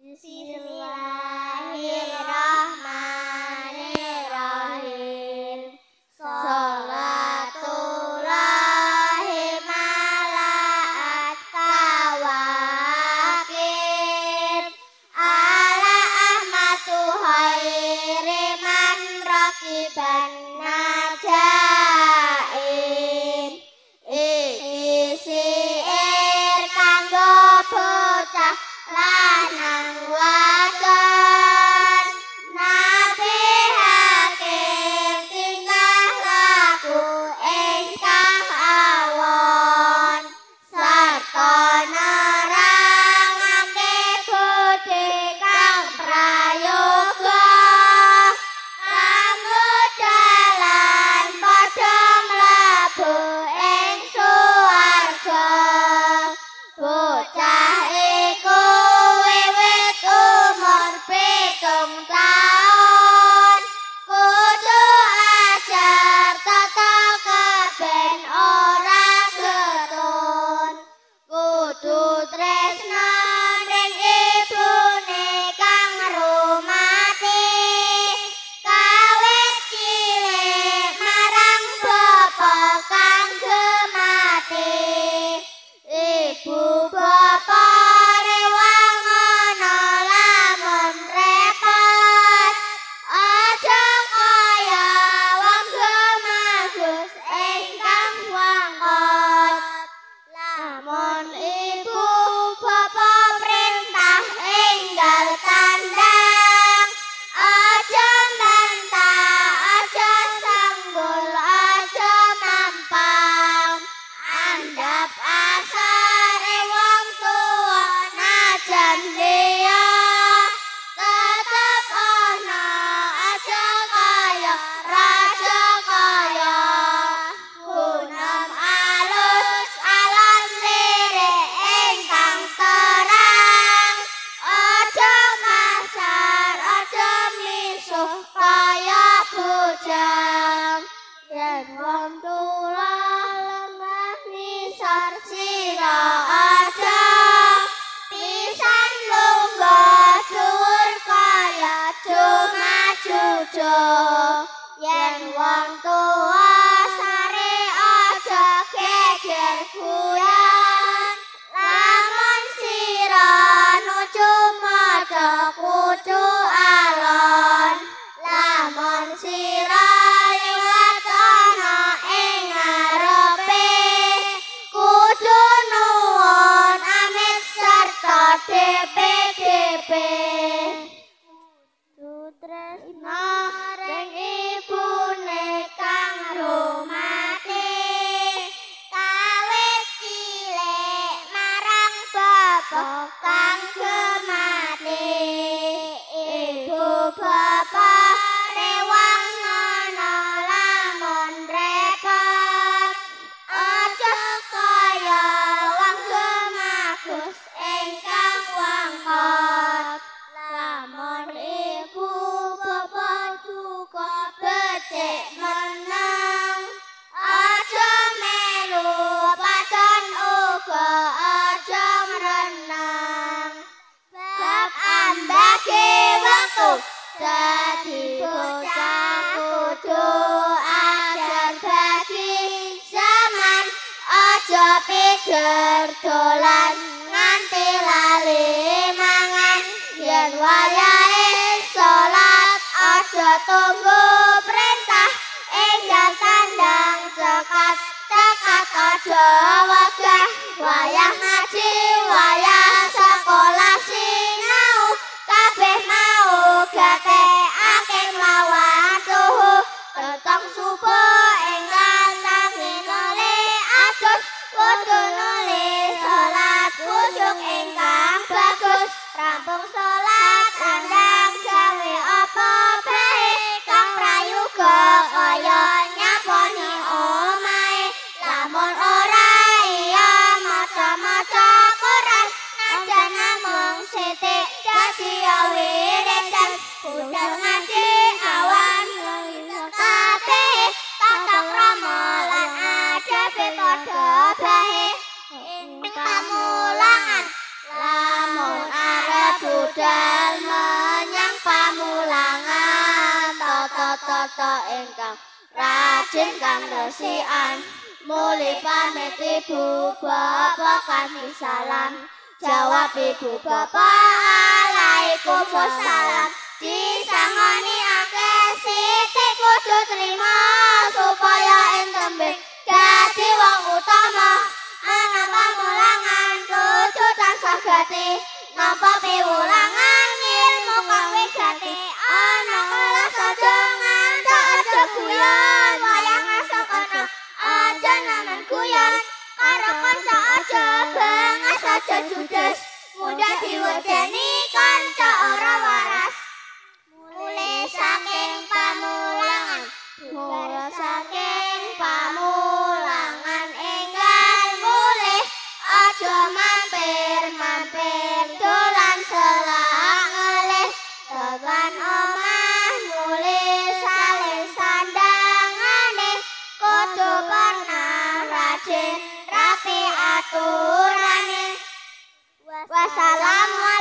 Bismillahirrahmanirrahim. Sholatullahi mala'at kawakib ala ahmadu khairi man rakiban najaib. Iki siir kanggo bocah lanang wadon, Nabi Hakim tingkah laku ingkang awon, sarta nerangake budi kang prayoga kanggo dalan padha mlebu ing suwarga. Bocah iku wiwit umur 7 taun kudu ajar tata keben ora getun, kudu tresna ning ibune kang rumati, kawit cilik marang bapa kang gemati. Ibu bapa rewang ana lamun repot, aja kaya wong gemagus ingkang wangkot. Lamun ibu bapa perintah enggal tandang, aja mbantah, aja sanggul, aja mampang. Andhap asare wong tuwa najan liya tetep ana, aja kaya raja kaya. Gunem alus alam lirik ingkang terang, aja kasar, aja misuh kaya bujang. Yen wong tuwa lemah nisor sira aja, pisan lungguh dhuwur kaya cuma-cuco. Yen wong tuwa sare aja geger guyon, lamun sira nuju maca kudu alon. Lamun sira liwat ana ing ngarepe, kudu nuwun amit sarta DP. Kudu tresna ring ibune kang rumati, kawit cilik marang bapa kang gemati. Ibu bapa rewang ana lamun repot, aja kaya wong gemagus ingkang wangkot. Lamun ibu bapa duka becik meneng, aja melu padon uga aja mreneng. Bab ambake wektu dadi bocah kudu ajar bagi zaman, aja pikir dolan nganti lali mangan. Yen wayahe salat aja tunggu perintah, enggal tandang cekat aja wegah. Wayah ngaji, wayah sekolah sinau, kabeh mau gatekake mawon tuhu. Tetong subuh enggal tangi nuli adus, kudu nuli salat khusyuk ingkang bagus. Rampung salat andang gawe apa bae, kang prayoga kaya nyaponi omahe. Lamun ora iya maca-maca Quran, najan namung sithik dadi wiridan. Budal ngaji awan kabeh, tata krama lan adabe padha bae. Ing pamulangan lamun arep budal menyang pamulangan toto ingkang rajin kang resikan muli pamit ibu bapak kanthi salam jawab ibu bapak Waalaikumsalam disangoni akeh sithik kudu trima supaya entembe dadi wong utama ana pamulangan kudu tansah gati nampa piwulangan ilmu kang wigati ana kelas aja ngantuk aja guyon wayang asok ana aja nanan guyon karo kanca aja bengas aja judes mudah diwedeni kanca ora waras mulih saking pamulangan enggal mulih aja mampir dolan selak ngelih tekan omah mulih saleh sandangane kudu pernah rajin rapi aturane wassalamualaikum